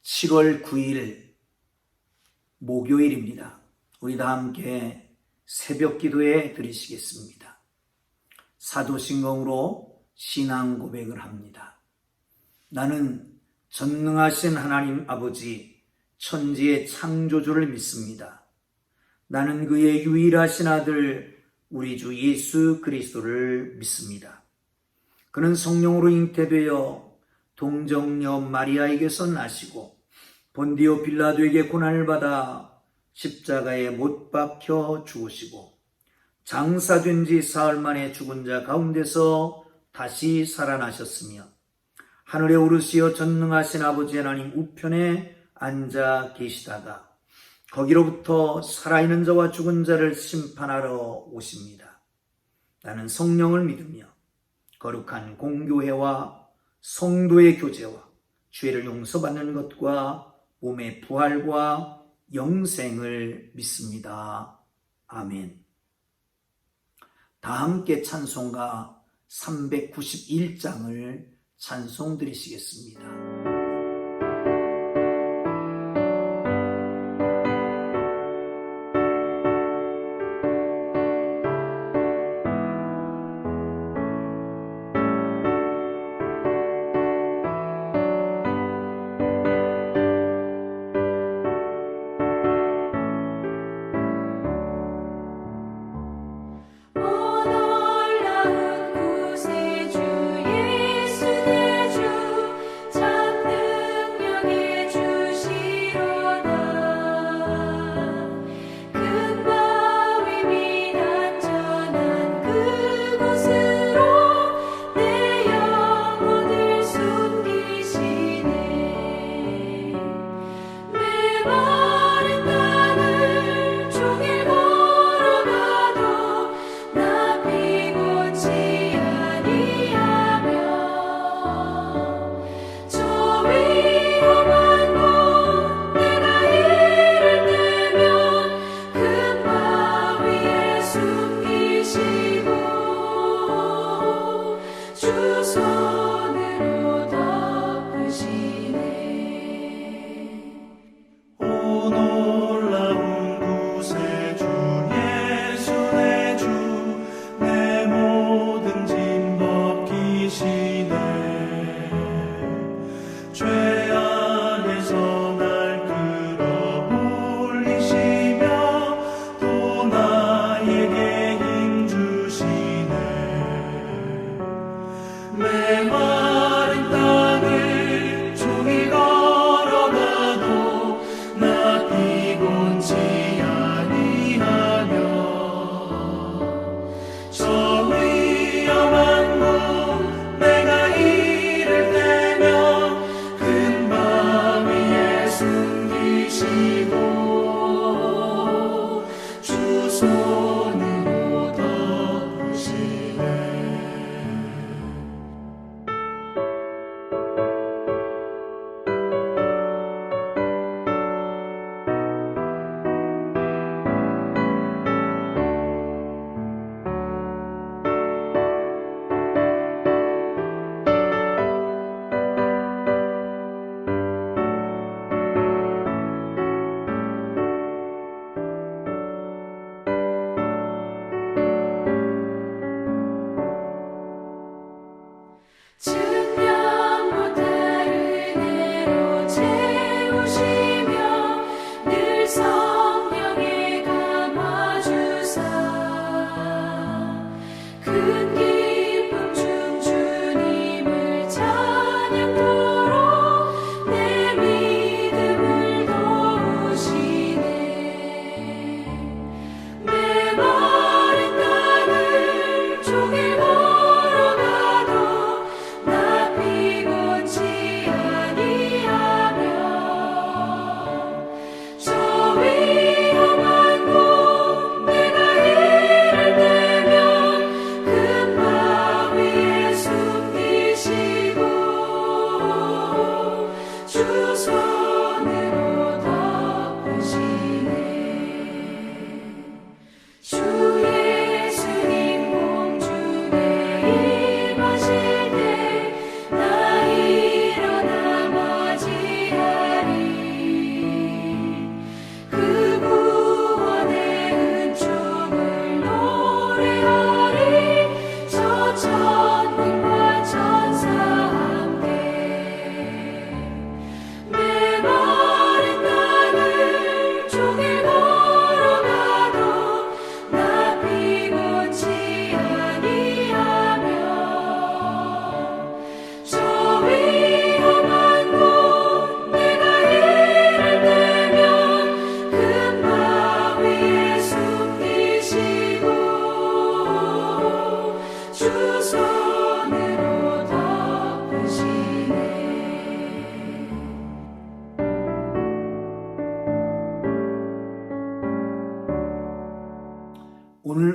7월 9일 목요일입니다. 우리 다 함께 새벽 기도에 드리시겠습니다. 사도신경으로 신앙 고백을 합니다. 나는 전능하신 하나님 아버지 천지의 창조주를 믿습니다. 나는 그의 유일하신 아들 우리 주 예수 그리스도를 믿습니다. 그는 성령으로 잉태되어 동정녀 마리아에게서 나시고 본디오 빌라도에게 고난을 받아 십자가에 못 박혀 죽으시고 장사된 지 사흘 만에 죽은 자 가운데서 다시 살아나셨으며 하늘에 오르시어 전능하신 아버지 하나님 우편에 앉아 계시다가 거기로부터 살아있는 자와 죽은 자를 심판하러 오십니다. 나는 성령을 믿으며 거룩한 공교회와 성도의 교제와 죄를 용서받는 것과 몸의 부활과 영생을 믿습니다. 아멘. 다 함께 찬송가 391장을 찬송 드리시겠습니다. 종일 걸어가도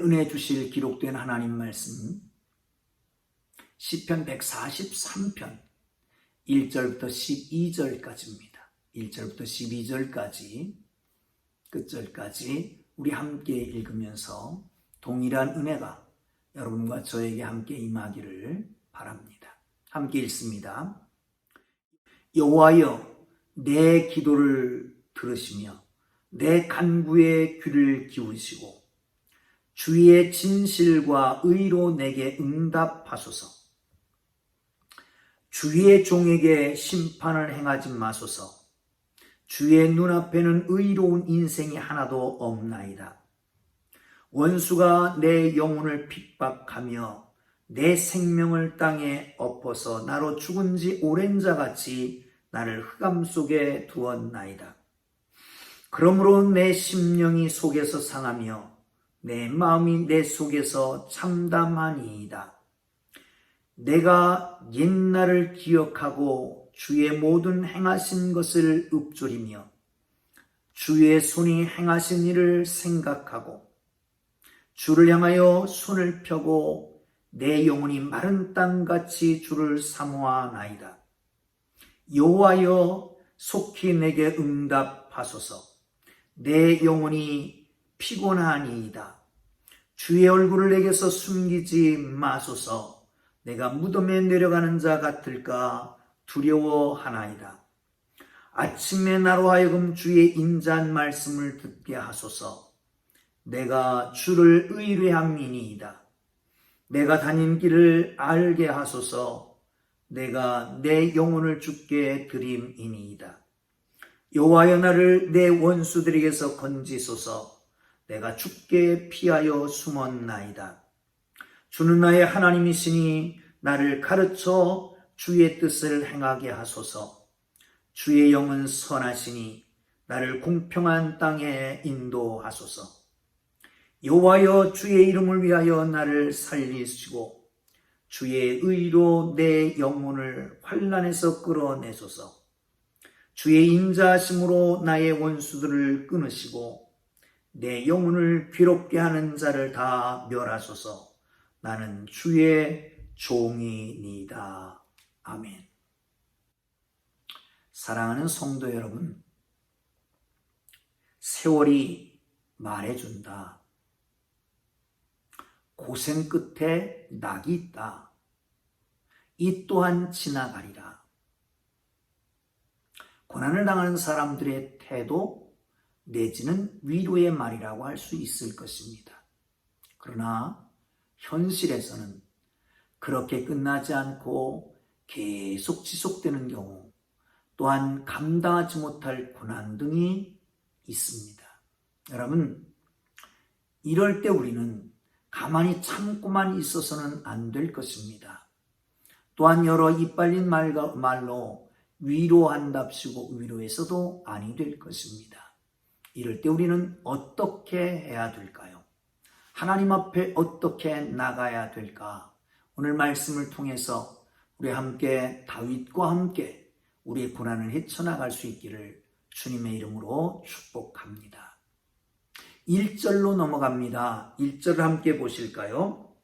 은혜 주실 기록된 하나님 말씀 시편 143편 1절부터 12절까지입니다. 1절부터 12절까지 끝절까지 우리 함께 읽으면서 동일한 은혜가 여러분과 저에게 함께 임하기를 바랍니다. 함께 읽습니다. 여호와여, 내 기도를 들으시며 내 간구에 귀를 기울이시고 주의 진실과 의로 내게 응답하소서. 주의 종에게 심판을 행하지 마소서. 주의 눈앞에는 의로운 인생이 하나도 없나이다. 원수가 내 영혼을 핍박하며 내 생명을 땅에 엎어서 나로 죽은 지 오랜 자같이 나를 흑암 속에 두었나이다. 그러므로 내 심령이 속에서 상하며 내 마음이 내 속에서 참담하니이다. 내가 옛날을 기억하고 주의 모든 행하신 것을 읊조리며 주의 손이 행하신 일을 생각하고 주를 향하여 손을 펴고 내 영혼이 마른 땅같이 주를 사모하나이다. 여호와여, 속히 내게 응답하소서. 내 영혼이 피곤하니이다. 주의 얼굴을 내게서 숨기지 마소서. 내가 무덤에 내려가는 자 같을까 두려워하나이다. 아침에 나로 하여금 주의 인자한 말씀을 듣게 하소서. 내가 주를 의뢰함이니이다. 내가 다닌 길을 알게 하소서. 내가 내 영혼을 주께 드림이니이다. 여호와여, 나를 내 원수들에게서 건지소서. 내가 주께 피하여 숨었나이다. 주는 나의 하나님이시니 나를 가르쳐 주의 뜻을 행하게 하소서. 주의 영은 선하시니 나를 공평한 땅에 인도하소서. 여호와여, 주의 이름을 위하여 나를 살리시고 주의 의로 내 영혼을 환난에서 끌어내소서. 주의 인자하심으로 나의 원수들을 끊으시고 내 영혼을 괴롭게 하는 자를 다 멸하소서. 나는 주의 종이니이다. 아멘. 사랑하는 성도 여러분, 세월이 말해준다. 고생 끝에 낙이 있다. 이 또한 지나가리라. 고난을 당하는 사람들의 태도 내지는 위로의 말이라고 할 수 있을 것입니다. 그러나 현실에서는 그렇게 끝나지 않고 계속 지속되는 경우, 또한 감당하지 못할 고난 등이 있습니다. 여러분, 이럴 때 우리는 가만히 참고만 있어서는 안 될 것입니다. 또한 여러 이빨린 말로 위로한답시고 위로해서도 아니 될 것입니다. 이럴 때 우리는 어떻게 해야 될까요? 하나님 앞에 어떻게 나가야 될까? 오늘 말씀을 통해서 우리 함께 다윗과 함께 우리의 고난을 헤쳐나갈 수 있기를 주님의 이름으로 축복합니다. 1절로 넘어갑니다. 1절을 함께 보실까요?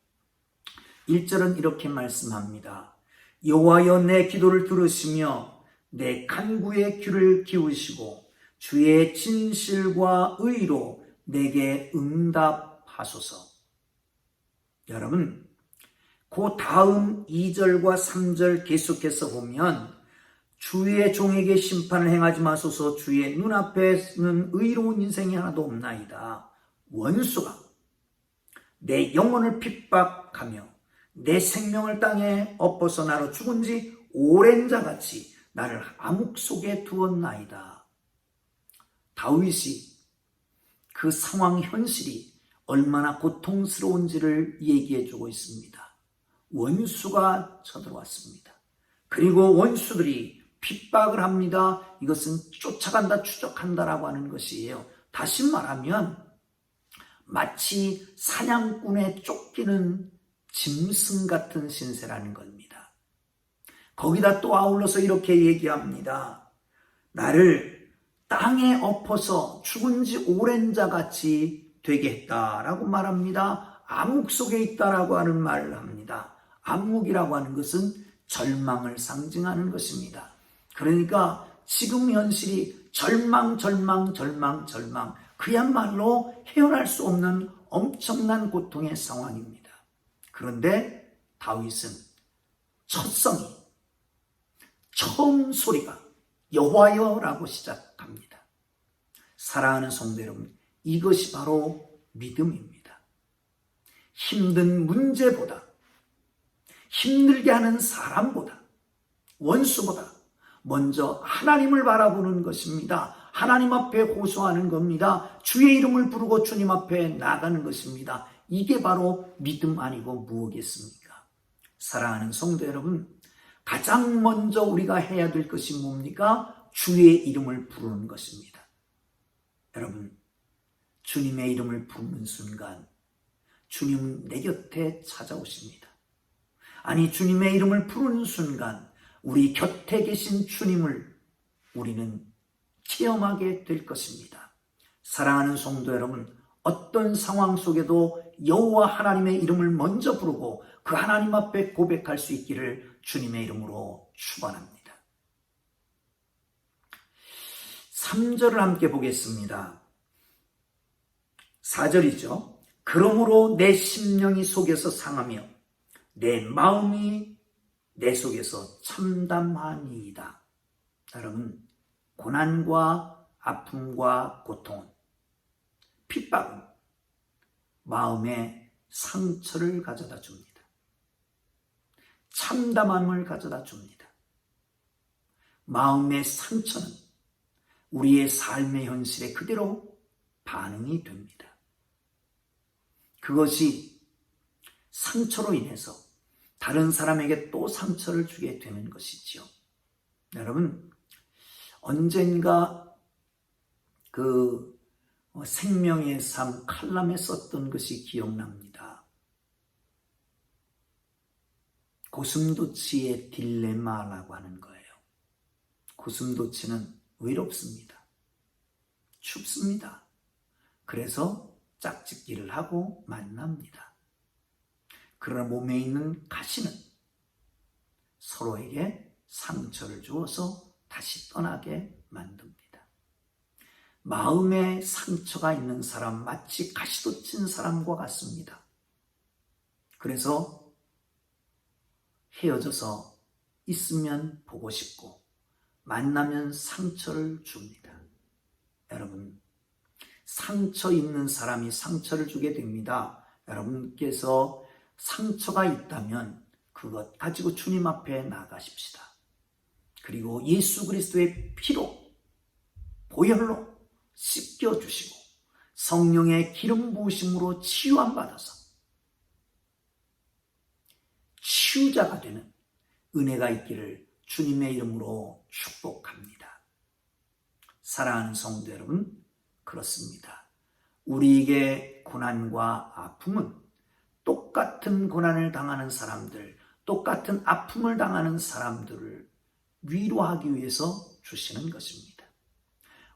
1절은 이렇게 말씀합니다. 여호와여, 내 기도를 들으시며 내 간구에 귀를 기울이시고 주의 진실과 의로 내게 응답하소서. 여러분, 그 다음 2절과 3절 계속해서 보면 주의 종에게 심판을 행하지 마소서. 주의 눈앞에는 의로운 인생이 하나도 없나이다. 원수가 내 영혼을 핍박하며 내 생명을 땅에 엎어서 나로 죽은 지 오랜 자같이 나를 암흑 속에 두었나이다. 다윗이 그 상황 현실이 얼마나 고통스러운지를 얘기해주고 있습니다. 원수가 쳐들어왔습니다. 그리고 원수들이 핍박을 합니다. 이것은 쫓아간다, 추적한다라고 하는 것이에요. 다시 말하면 마치 사냥꾼에 쫓기는 짐승 같은 신세라는 겁니다. 거기다 또 아울러서 이렇게 얘기합니다. 나를 땅에 엎어서 죽은 지 오랜 자같이 되게 했다라고 말합니다. 암흑 속에 있다라고 하는 말을 합니다. 암흑이라고 하는 것은 절망을 상징하는 것입니다. 그러니까 지금 현실이 절망, 그야말로 헤어날 수 없는 엄청난 고통의 상황입니다. 그런데 다윗은 첫성이, 처음 소리가 여호와여라고 시작합니다. 사랑하는 성도 여러분, 이것이 바로 믿음입니다. 힘든 문제보다, 힘들게 하는 사람보다, 원수보다 먼저 하나님을 바라보는 것입니다. 하나님 앞에 호소하는 겁니다. 주의 이름을 부르고 주님 앞에 나가는 것입니다. 이게 바로 믿음 아니고 무엇이겠습니까? 사랑하는 성도 여러분, 가장 먼저 우리가 해야 될 것이 뭡니까? 주의 이름을 부르는 것입니다. 여러분, 주님의 이름을 부르는 순간 주님은 내 곁에 찾아오십니다. 아니, 주님의 이름을 부르는 순간 우리 곁에 계신 주님을 우리는 체험하게 될 것입니다. 사랑하는 성도 여러분, 어떤 상황 속에도 여호와 하나님의 이름을 먼저 부르고 그 하나님 앞에 고백할 수 있기를 주님의 이름으로 축원합니다. 3절을 함께 보겠습니다. 4절이죠. 그러므로 내 심령이 속에서 상하며 내 마음이 내 속에서 참담하니이다. 여러분, 고난과 아픔과 고통은, 핍박은 마음에 상처를 가져다 줍니다. 참담함을 가져다 줍니다. 마음의 상처는 우리의 삶의 현실에 그대로 반응이 됩니다. 그것이 상처로 인해서 다른 사람에게 또 상처를 주게 되는 것이지요. 여러분, 언젠가 그 생명의 삶 칼럼에 썼던 것이 기억납니다. 고슴도치의 딜레마라고 하는 거예요. 고슴도치는 외롭습니다. 춥습니다. 그래서 짝짓기를 하고 만납니다. 그러나 몸에 있는 가시는 서로에게 상처를 주어서 다시 떠나게 만듭니다. 마음에 상처가 있는 사람, 마치 가시도 친 사람과 같습니다. 그래서 헤어져서 있으면 보고 싶고 만나면 상처를 줍니다. 여러분, 상처 있는 사람이 상처를 주게 됩니다. 여러분께서 상처가 있다면 그것 가지고 주님 앞에 나가십시다. 그리고 예수 그리스도의 피로, 보혈로 씻겨주시고 성령의 기름 부으심으로 치유함 받아서 치유자가 되는 은혜가 있기를 주님의 이름으로 축복합니다. 사랑하는 성도 여러분, 그렇습니다. 우리에게 고난과 아픔은 똑같은 고난을 당하는 사람들, 똑같은 아픔을 당하는 사람들을 위로하기 위해서 주시는 것입니다.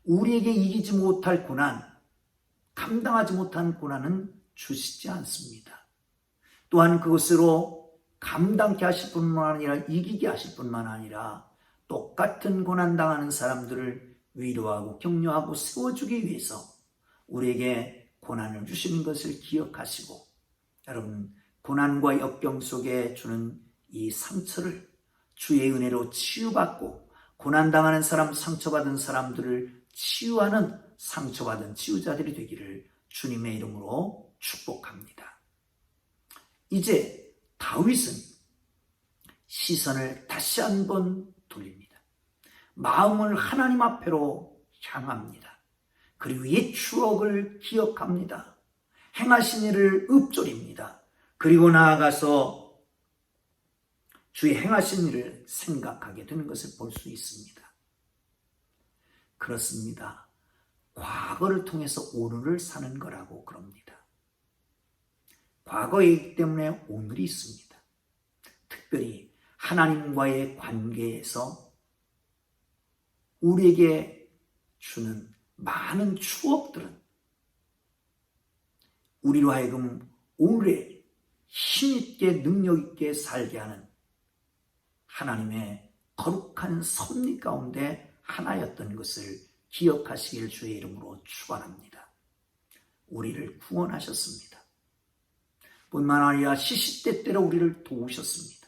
우리에게 이기지 못할 고난, 감당하지 못한 고난은 주시지 않습니다. 또한 그것으로 감당케 하실 뿐만 아니라 이기게 하실 뿐만 아니라 똑같은 고난 당하는 사람들을 위로하고 격려하고 세워주기 위해서 우리에게 고난을 주시는 것을 기억하시고, 여러분, 고난과 역경 속에 주는 이 상처를 주의 은혜로 치유받고 고난당하는 사람, 상처받은 사람들을 치유하는 상처받은 치유자들이 되기를 주님의 이름으로 축복합니다. 이제 다윗은 시선을 다시 한번 돌립니다. 마음을 하나님 앞으로 향합니다. 그리고 옛 추억을 기억합니다. 행하신 일을 읊조립니다. 그리고 나아가서 주의 행하신 일을 생각하게 되는 것을 볼 수 있습니다. 그렇습니다. 과거를 통해서 오늘을 사는 거라고 그럽니다. 과거이기 때문에 오늘이 있습니다. 특별히 하나님과의 관계에서 우리에게 주는 많은 추억들은 우리로 하여금 오늘의 힘있게 능력있게 살게 하는 하나님의 거룩한 섭리 가운데 하나였던 것을 기억하시길 주의 이름으로 축원합니다. 우리를 구원하셨습니다. 뿐만 아니라 시시때때로 우리를 도우셨습니다.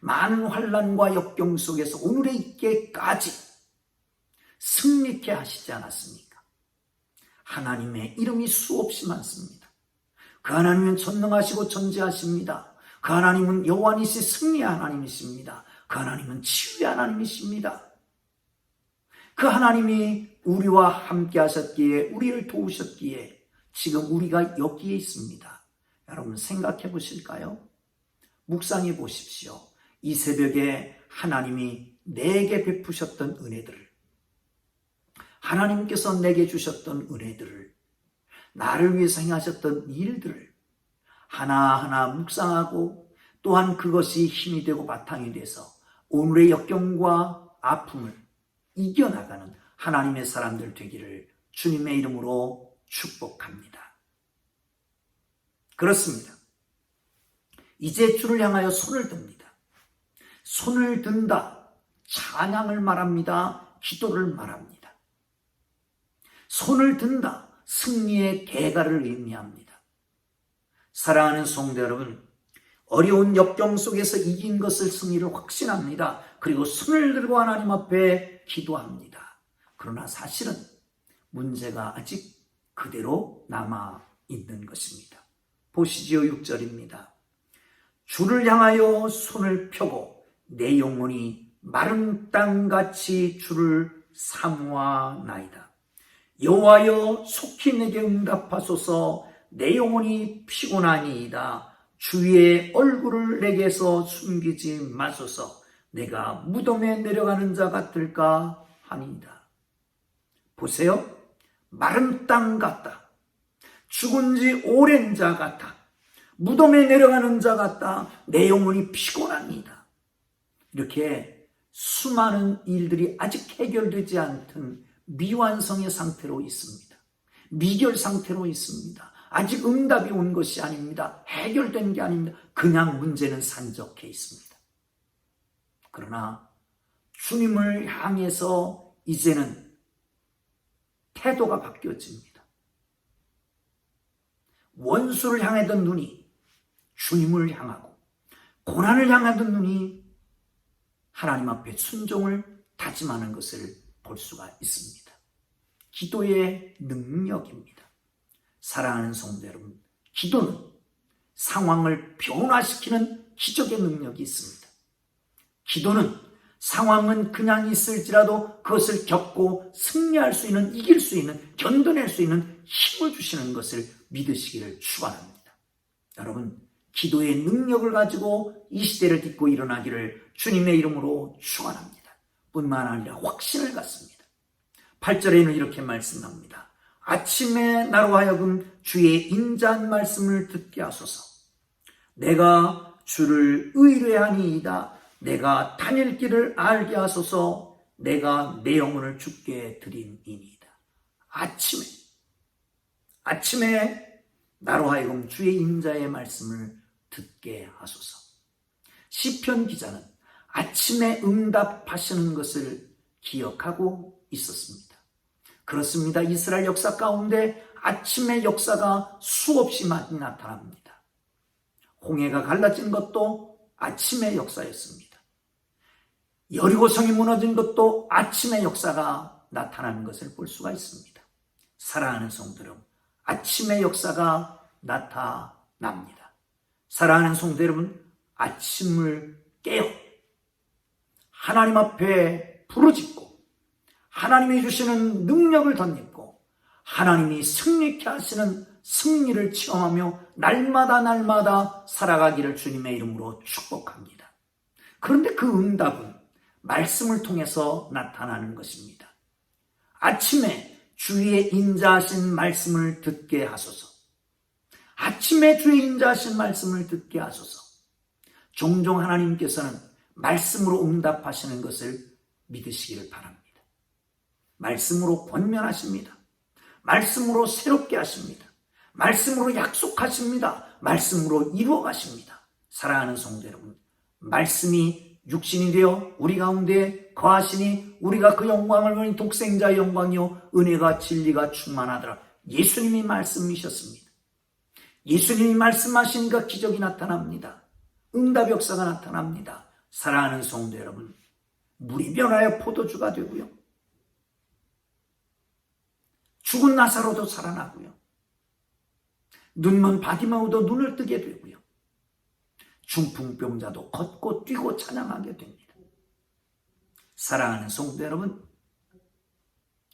많은 환난과 역경 속에서 오늘에 있게까지 승리케 하시지 않았습니까? 하나님의 이름이 수없이 많습니다. 그 하나님은 전능하시고 전지하십니다. 그 하나님은 여호와니시 승리의 하나님이십니다. 그 하나님은 치유의 하나님이십니다. 그 하나님이 우리와 함께 하셨기에, 우리를 도우셨기에 지금 우리가 여기에 있습니다. 여러분 생각해 보실까요? 묵상해 보십시오. 이 새벽에 하나님이 내게 베푸셨던 은혜들을, 하나님께서 내게 주셨던 은혜들을, 나를 위해서 행하셨던 일들을 하나하나 묵상하고 또한 그것이 힘이 되고 바탕이 돼서 오늘의 역경과 아픔을 이겨나가는 하나님의 사람들 되기를 주님의 이름으로 축복합니다. 그렇습니다. 이제 주를 향하여 손을 듭니다. 손을 든다. 찬양을 말합니다. 기도를 말합니다. 손을 든다. 승리의 개가를 의미합니다. 사랑하는 성도 여러분, 어려운 역경 속에서 이긴 것을 승리를 확신합니다. 그리고 손을 들고 하나님 앞에 기도합니다. 그러나 사실은 문제가 아직 그대로 남아 있는 것입니다. 보시지요. 6절입니다. 주를 향하여 손을 펴고 내 영혼이 마른 땅같이 주를 사모하나이다. 여호와여 속히 내게 응답하소서. 내 영혼이 피곤하니이다. 주의 얼굴을 내게서 숨기지 마소서. 내가 무덤에 내려가는 자 같을까 하니이다. 보세요. 마른 땅 같다. 죽은 지 오랜 자 같다. 무덤에 내려가는 자 같다. 내 영혼이 피곤합니다. 이렇게 수많은 일들이 아직 해결되지 않던 미완성의 상태로 있습니다. 미결 상태로 있습니다. 아직 응답이 온 것이 아닙니다. 해결된 게 아닙니다. 그냥 문제는 산적해 있습니다. 그러나 주님을 향해서 이제는 태도가 바뀌어집니다. 원수를 향하던 눈이 주님을 향하고, 고난을 향하던 눈이 하나님 앞에 순종을 다짐하는 것을 볼 수가 있습니다. 기도의 능력입니다. 사랑하는 성도 여러분, 기도는 상황을 변화시키는 기적의 능력이 있습니다. 기도는 상황은 그냥 있을지라도 그것을 겪고 승리할 수 있는, 이길 수 있는, 견뎌낼 수 있는 힘을 주시는 것을 믿으시기를 축원합니다. 여러분, 기도의 능력을 가지고 이 시대를 딛고 일어나기를 주님의 이름으로 축원합니다. 뿐만 아니라 확신을 갖습니다. 8절에는 이렇게 말씀합니다. 아침에 나로 하여금 주의 인자한 말씀을 듣게 하소서. 내가 주를 의뢰하니이다. 내가 다닐 길을 알게 하소서. 내가 내 영혼을 주께 드림이니이다. 아침에 나로 하여금 주의 인자의 말씀을 듣게 하소서. 시편 기자는 아침에 응답하시는 것을 기억하고 있었습니다. 그렇습니다. 이스라엘 역사 가운데 아침의 역사가 수없이 많이 나타납니다. 홍해가 갈라진 것도 아침의 역사였습니다. 여리고성이 무너진 것도 아침의 역사가 나타나는 것을 볼 수가 있습니다. 사랑하는 성도 여러분, 아침의 역사가 나타납니다. 사랑하는 성도 여러분, 아침을 깨어 하나님 앞에 부르짖고 하나님이 주시는 능력을 덧입고 하나님이 승리케 하시는 승리를 체험하며 날마다 살아가기를 주님의 이름으로 축복합니다. 그런데 그 응답은 말씀을 통해서 나타나는 것입니다. 아침에 주의 인자하신 말씀을 듣게 하소서. 아침에 주의 인자하신 말씀을 듣게 하소서. 종종 하나님께서는 말씀으로 응답하시는 것을 믿으시기를 바랍니다. 말씀으로 권면하십니다. 말씀으로 새롭게 하십니다. 말씀으로 약속하십니다. 말씀으로 이루어 가십니다. 사랑하는 성도 여러분, 말씀이 육신이 되어 우리 가운데 거하시니 우리가 그 영광을 보니 독생자의 영광이요 은혜가 진리가 충만하더라. 예수님이 말씀이셨습니다. 예수님이 말씀하시니까 기적이 나타납니다. 응답 역사가 나타납니다. 사랑하는 성도 여러분, 물이 변하여 포도주가 되고요, 죽은 나사로도 살아나고요, 눈먼 바디마우도 눈을 뜨게 되고요, 중풍병자도 걷고 뛰고 찬양하게 됩니다. 사랑하는 성도 여러분,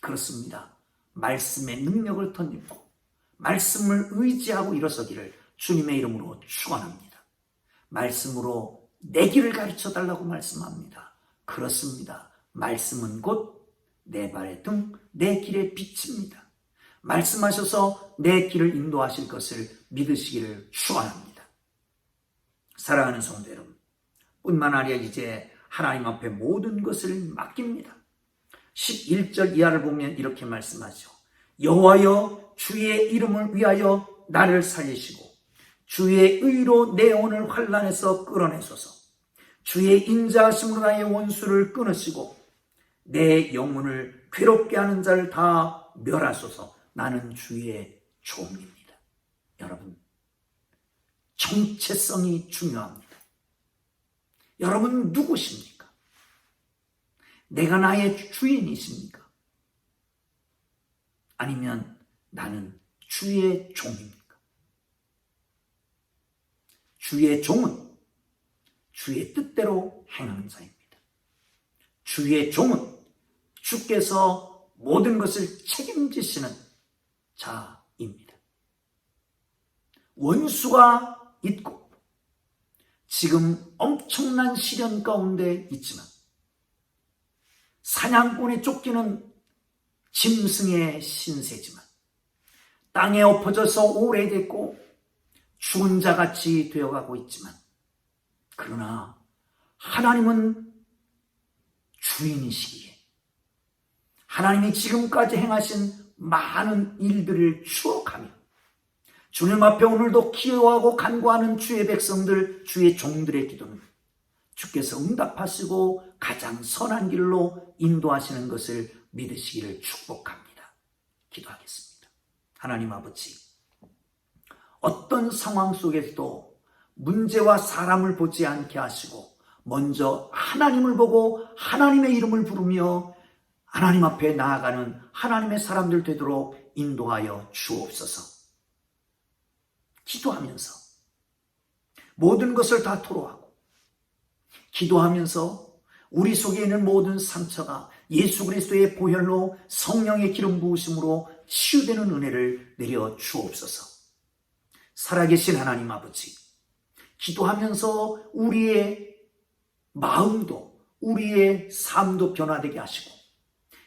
그렇습니다. 말씀의 능력을 덧입고 말씀을 의지하고 일어서기를 주님의 이름으로 축원합니다. 말씀으로 내 길을 가르쳐 달라고 말씀합니다. 그렇습니다. 말씀은 곧 내 발의 등, 내 길의 빛입니다. 말씀하셔서 내 길을 인도하실 것을 믿으시기를 축원합니다. 사랑하는 성도 여러분, 뿐만 아니라 이제 하나님 앞에 모든 것을 맡깁니다. 11절 이하를 보면 이렇게 말씀하죠. 여호와여, 주의 이름을 위하여 나를 살리시고 주의 의로 내 영혼을 환난에서 끌어내소서. 주의 인자하심으로 나의 원수를 끊으시고 내 영혼을 괴롭게 하는 자를 다 멸하소서. 나는 주의 종입니다. 여러분, 정체성이 중요합니다. 여러분 누구십니까? 내가 나의 주인이십니까? 아니면 나는 주의 종입니까? 주의 종은 주의 뜻대로 행하는 자입니다. 주의 종은 주께서 모든 것을 책임지시는 자입니다. 원수가 있고 지금 엄청난 시련 가운데 있지만 사냥꾼에 쫓기는 짐승의 신세지만 땅에 엎어져서 오래됐고 죽은 자같이 되어가고 있지만 그러나 하나님은 주인이시기에 하나님이 지금까지 행하신 많은 일들을 추억하며 주님 앞에 오늘도 기여하고 간구하는 주의 백성들, 주의 종들의 기도는 주께서 응답하시고 가장 선한 길로 인도하시는 것을 믿으시기를 축복합니다. 기도하겠습니다. 하나님 아버지, 어떤 상황 속에서도 문제와 사람을 보지 않게 하시고 먼저 하나님을 보고 하나님의 이름을 부르며 하나님 앞에 나아가는 하나님의 사람들 되도록 인도하여 주옵소서. 기도하면서 모든 것을 다 토로하고 기도하면서 우리 속에 있는 모든 상처가 예수 그리스도의 보혈로 성령의 기름 부으심으로 치유되는 은혜를 내려 주옵소서. 살아계신 하나님 아버지, 기도하면서 우리의 마음도 우리의 삶도 변화되게 하시고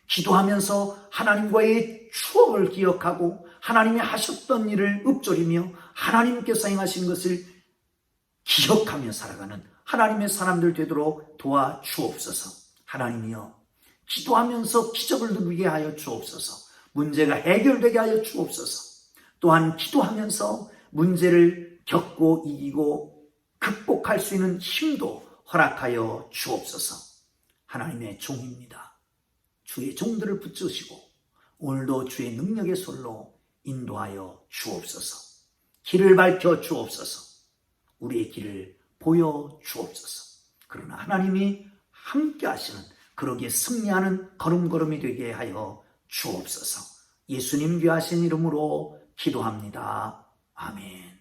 기도하면서 하나님과의 추억을 기억하고 하나님이 하셨던 일을 읊조리며 하나님께서 행하신 것을 기억하며 살아가는 하나님의 사람들 되도록 도와주옵소서. 하나님이여, 기도하면서 기적을 누리게 하여 주옵소서. 문제가 해결되게 하여 주옵소서. 또한 기도하면서 문제를 겪고 이기고 극복할 수 있는 힘도 허락하여 주옵소서. 하나님의 종입니다. 주의 종들을 붙드시고 오늘도 주의 능력의 손로 인도하여 주옵소서. 길을 밝혀 주옵소서. 우리의 길을 보여 주옵소서. 그러나 하나님이 함께 하시는, 그러기에 승리하는 걸음걸음이 되게 하여 주옵소서. 예수님 귀하신 이름으로 기도합니다. 아멘.